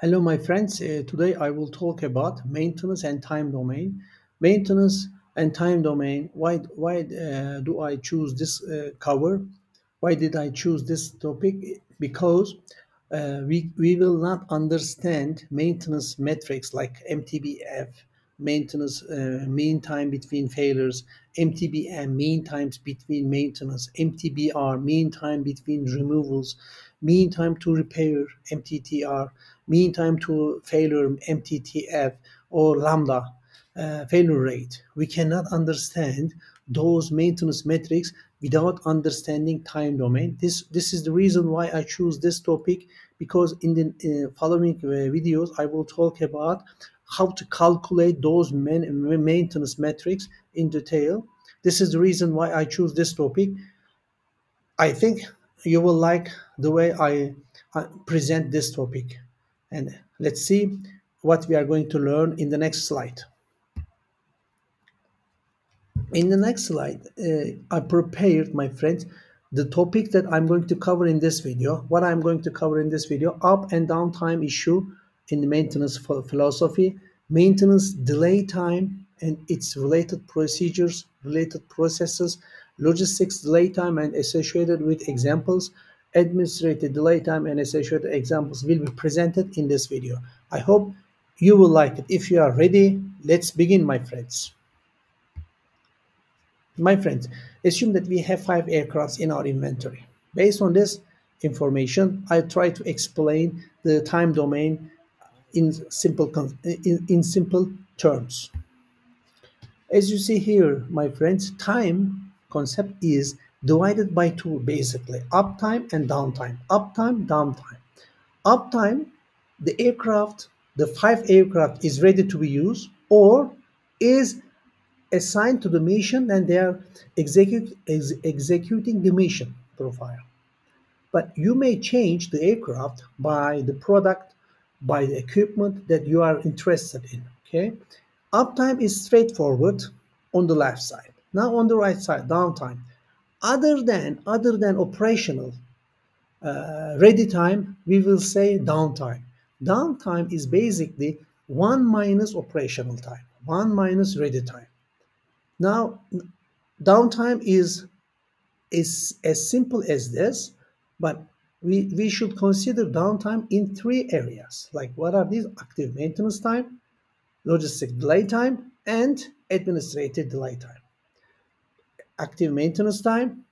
Hello, my friends. Today I will talk about maintenance and time domain. Maintenance and time domain. Why do I choose this cover? Why did I choose this topic? Because we will not understand maintenance metrics like MTBF, maintenance mean time between failures, MTBM, mean times between maintenance, MTBR, mean time between removals, mean time to repair, MTTR, mean time to failure, MTTF, or lambda, failure rate. We cannot understand those maintenance metrics without understanding time domain. This is the reason why I choose this topic, because in the following videos I will talk about how to calculate those maintenance metrics in detail. This is the reason why I choose this topic. I think you will like the way I present this topic. And let's see what we are going to learn in the next slide. In the next slide, I prepared, my friends, the topic that I'm going to cover in this video. What I'm going to cover in this video: up and down time issue in the maintenance philosophy, maintenance delay time and its related procedures, related processes, logistics delay time and associated with examples, administrative delay time and associated examples will be presented in this video. I hope you will like it. If you are ready, let's begin, my friends. My friends, assume that we have 5 aircrafts in our inventory. Based on this information, I try to explain the time domain in simple terms. As you see here, my friends, time concept is divided by two, basically: uptime and downtime. Uptime, downtime. Uptime, the aircraft, the 5 aircraft is ready to be used or is assigned to the mission and they are executing the mission profile. But you may change the aircraft by the product, by the equipment that you are interested in. Okay, uptime is straightforward on the left side. Now on the right side, downtime. Other than operational ready time, we will say downtime. Downtime is basically 1 minus operational time, 1 minus ready time. Now, downtime is as simple as this, but we should consider downtime in 3 areas. Like, what are these? Active maintenance time, logistic delay time, and administrative delay time. Active maintenance time,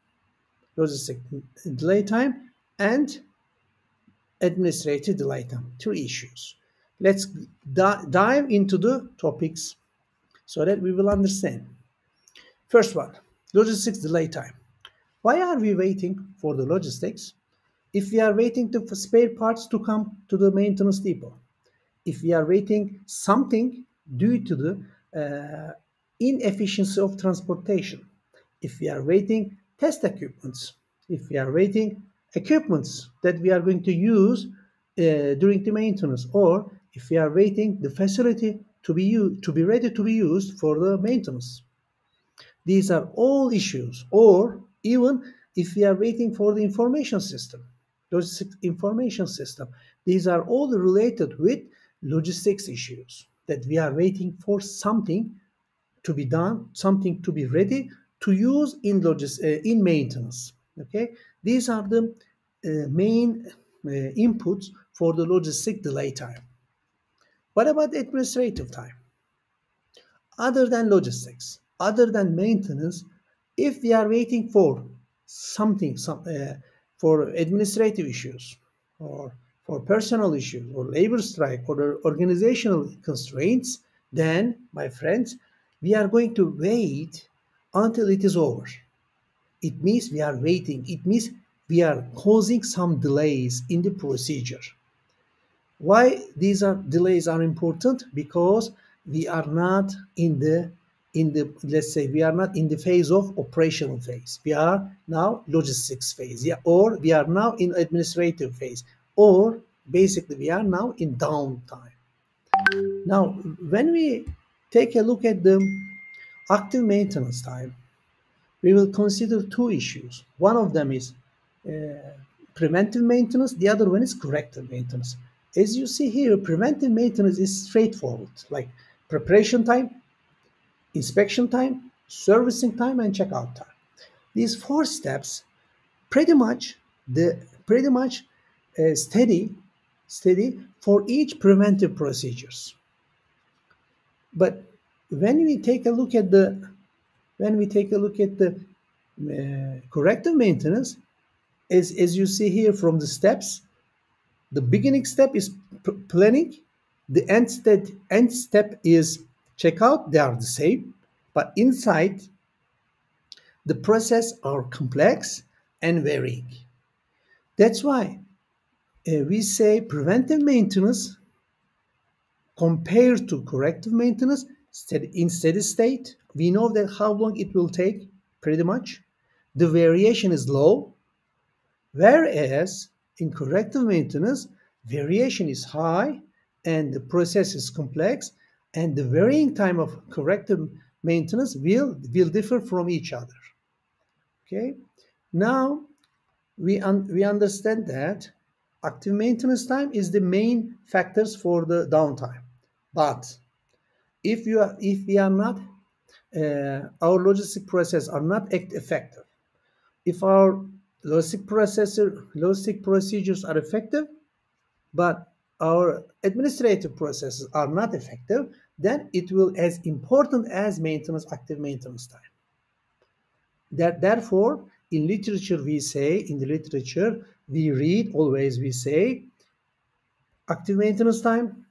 logistic delay time, and administrative delay time. 3 issues. Let's dive into the topics so that we will understand. First one, logistics delay time. Why are we waiting for the logistics? If we are waiting for spare parts to come to the maintenance depot, if we are waiting something due to the inefficiency of transportation, if we are waiting test equipments, if we are waiting equipments that we are going to use during the maintenance, or if we are waiting the facility to be ready to be used for the maintenance. These are all issues. Or even if we are waiting for the information system, logistics information system, these are all related with logistics issues, that we are waiting for something to be done, something to be ready to use in maintenance. Okay, these are the main inputs for the logistic delay time. What about administrative time? Other than logistics, other than maintenance, if we are waiting for something, for administrative issues, or for personal issues, or labor strike, or organizational constraints, then, my friends, we are going to wait until it is over. It means we are waiting. It means we are causing some delays in the procedure. Why these are delays are important? Because we are not in the let's say we are not in the phase of operational phase. We are now logistics phase, yeah, or we are now in administrative phase, or basically we are now in downtime. Now, when we take a look at the active maintenance time, we will consider 2 issues. One of them is preventive maintenance, the other one is corrective maintenance. As you see here, preventive maintenance is straightforward, like preparation time, inspection time, servicing time, and checkout time. These four steps pretty much the pretty much steady for each preventive procedures. But when we take a look at the corrective maintenance, as you see here from the steps, the beginning step is planning, the end step is checkout. They are the same, but inside the process are complex and varying. That's why we say preventive maintenance compared to corrective maintenance in steady state. We know that how long it will take, pretty much. The variation is low, whereas in corrective maintenance, variation is high and the process is complex, and the varying time of corrective maintenance will differ from each other. Okay, now we understand that active maintenance time is the main factors for the downtime. But if we are not our logistic process are not effective, if our logistic procedures are effective, but our administrative processes are not effective, then it will as important as active maintenance time. Therefore, in the literature we read always we say active maintenance time,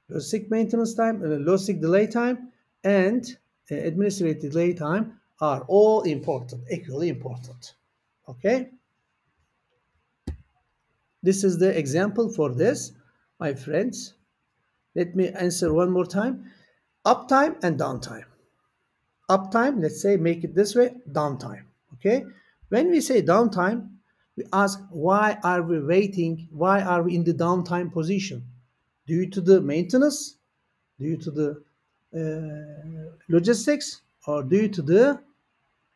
logistic maintenance time, logistic delay time, and administrative delay time are all important, equally important. Okay, this is the example for this, my friends. Let me answer one more time. Uptime and downtime. Uptime, let's say, make it this way, downtime. Okay, when we say downtime, we ask why are we waiting, why are we in the downtime position? Due to the maintenance, due to the logistics, or due to the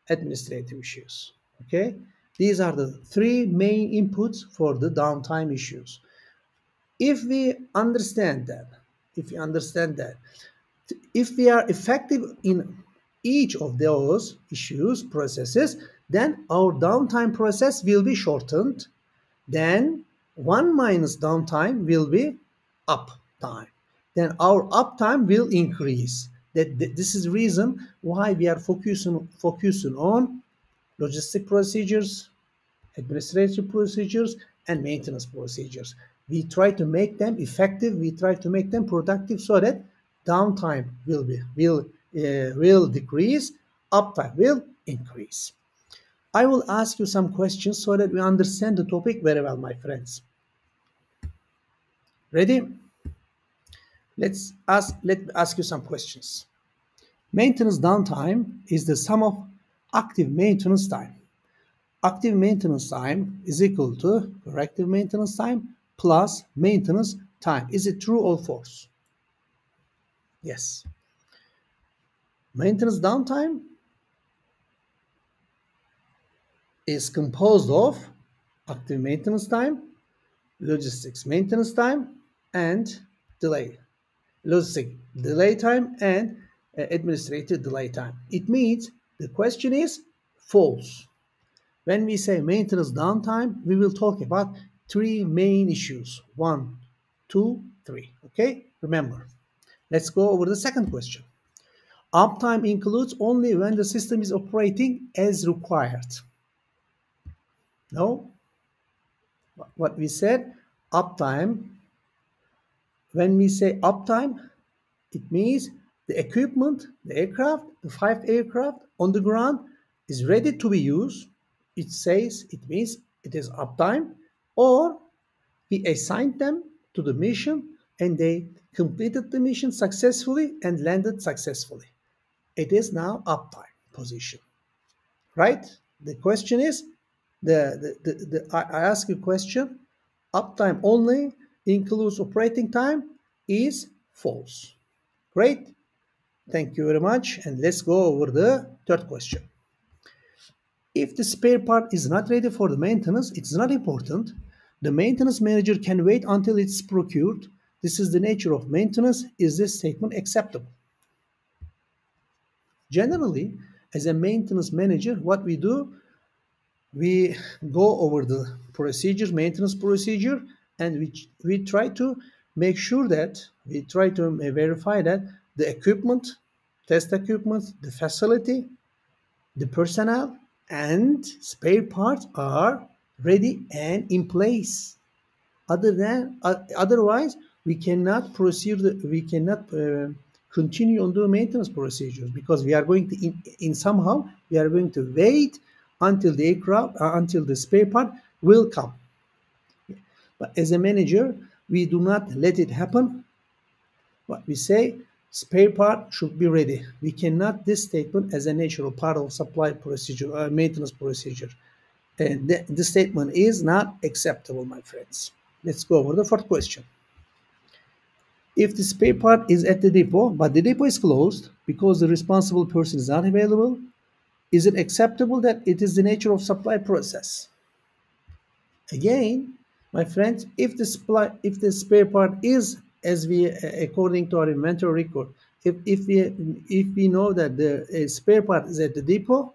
administrative issues. Okay, these are the three main inputs for the downtime issues. If we understand that, if we are effective in each of those issues, processes, then our downtime process will be shortened. Then 1 minus downtime will be uptime. Then our uptime will increase. This is the reason why we are focusing on logistic procedures, administrative procedures, and maintenance procedures. We try to make them effective. We try to make them productive so that downtime will decrease, uptime will increase. I will ask you some questions so that we understand the topic very well, my friends. Ready? Let me ask you some questions. Maintenance downtime is the sum of active maintenance time. Active maintenance time is equal to corrective maintenance time plus maintenance time. Is it true or false? Yes. Maintenance downtime is composed of active maintenance time, logistics maintenance time, and logistic delay time, and administrative delay time. It means the question is false. When we say maintenance downtime, we will talk about three main issues. 1, 2, 3. Okay? Remember. Let's go over the second question. Uptime includes only when the system is operating as required. No? What we said, uptime, when we say uptime, it means the equipment, the aircraft, the 5 aircraft on the ground is ready to be used. It means it is uptime, or we assigned them to the mission and they completed the mission successfully and landed successfully. It is now uptime position, right? The question is, I ask you a question, uptime only includes operating time is false. Great. Thank you very much. And let's go over the third question. If the spare part is not ready for the maintenance, it's not important. The maintenance manager can wait until it's procured. This is the nature of maintenance. Is this statement acceptable? Generally, as a maintenance manager, what we do, we go over the procedures, maintenance procedure, and we try to make sure that we try to verify that the equipment, test equipment, the facility, the personnel, and spare parts are ready and in place. Otherwise, we cannot proceed. We cannot continue on the maintenance procedures because we are going to in somehow we are going to wait until the aircraft until the spare part will come. But as a manager, we do not let it happen. What we say, spare part should be ready. We cannot this statement as a natural part of supply procedure or maintenance procedure. And the statement is not acceptable, my friends. Let's go over the fourth question. If the spare part is at the depot, but the depot is closed because the responsible person is not available, is it acceptable that it is the nature of supply process? Again, my friends, if the spare part is as we according to our inventory record, if we know that the spare part is at the depot,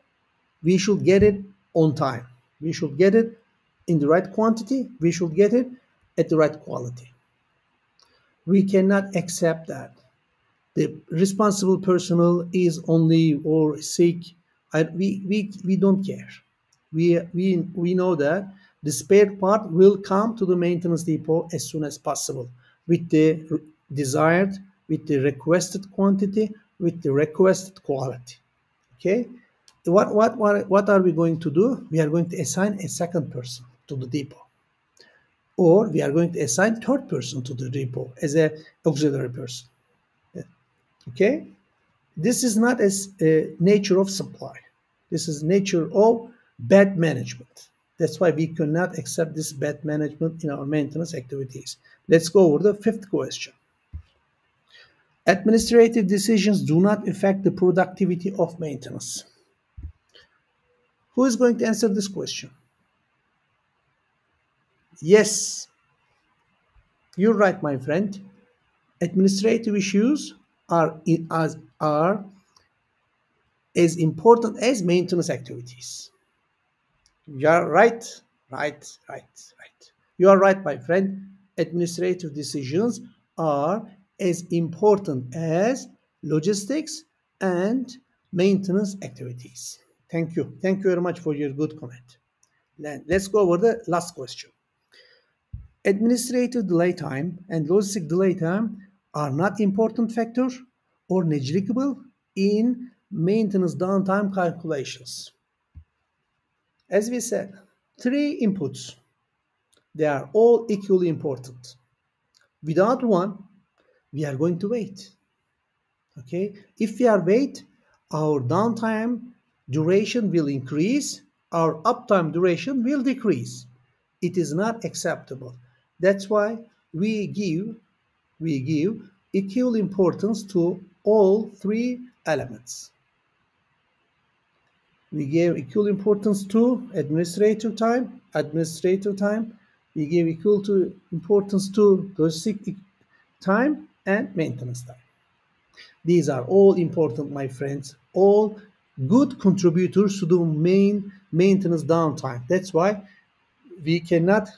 we should get it on time. We should get it in the right quantity. We should get it at the right quality. We cannot accept that the responsible personnel is only or sick. We don't care. We know that the spare part will come to the maintenance depot as soon as possible with the desired, with the requested quantity, with the requested quality. Okay. What are we going to do? We are going to assign a second person to the depot, or we are going to assign third person to the depot as a auxiliary person. Okay, this is not as nature of supply. This is nature of bad management. That's why we cannot accept this bad management in our maintenance activities. Let's go over the fifth question. Administrative decisions do not affect the productivity of maintenance. Who is going to answer this question? Yes, you're right, my friend. Administrative issues are as important as maintenance activities. You're right, right. You are right, my friend. Administrative decisions are as important as logistics and maintenance activities. Thank you. Thank you very much for your good comment. Let's go over the last question. Administrative delay time and logistic delay time are not important factors or negligible in maintenance downtime calculations. As we said, three inputs, they are all equally important. Without one, we are going to wait. Okay, if we are wait, our downtime duration will increase, our uptime duration will decrease. It is not acceptable. That's why we give equal importance to all three elements. We gave equal importance to administrative time. We gave equal to importance to logistic time and maintenance time. These are all important, my friends. All good contributors to the main maintenance downtime. That's why we cannot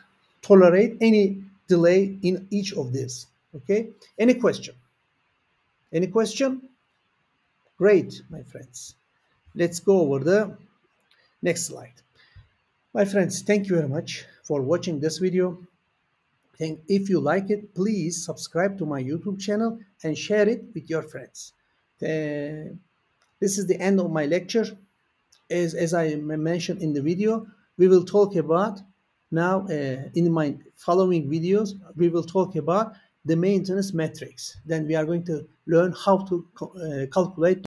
tolerate any delay in each of these. Okay? Any question? Any question? Great, my friends. Let's go over the next slide. My friends, thank you very much for watching this video. And if you like it, please subscribe to my YouTube channel and share it with your friends. This is the end of my lecture. As I mentioned in the video, we will talk about now in my following videos, we will talk about the maintenance metrics. Then we are going to learn how to calculate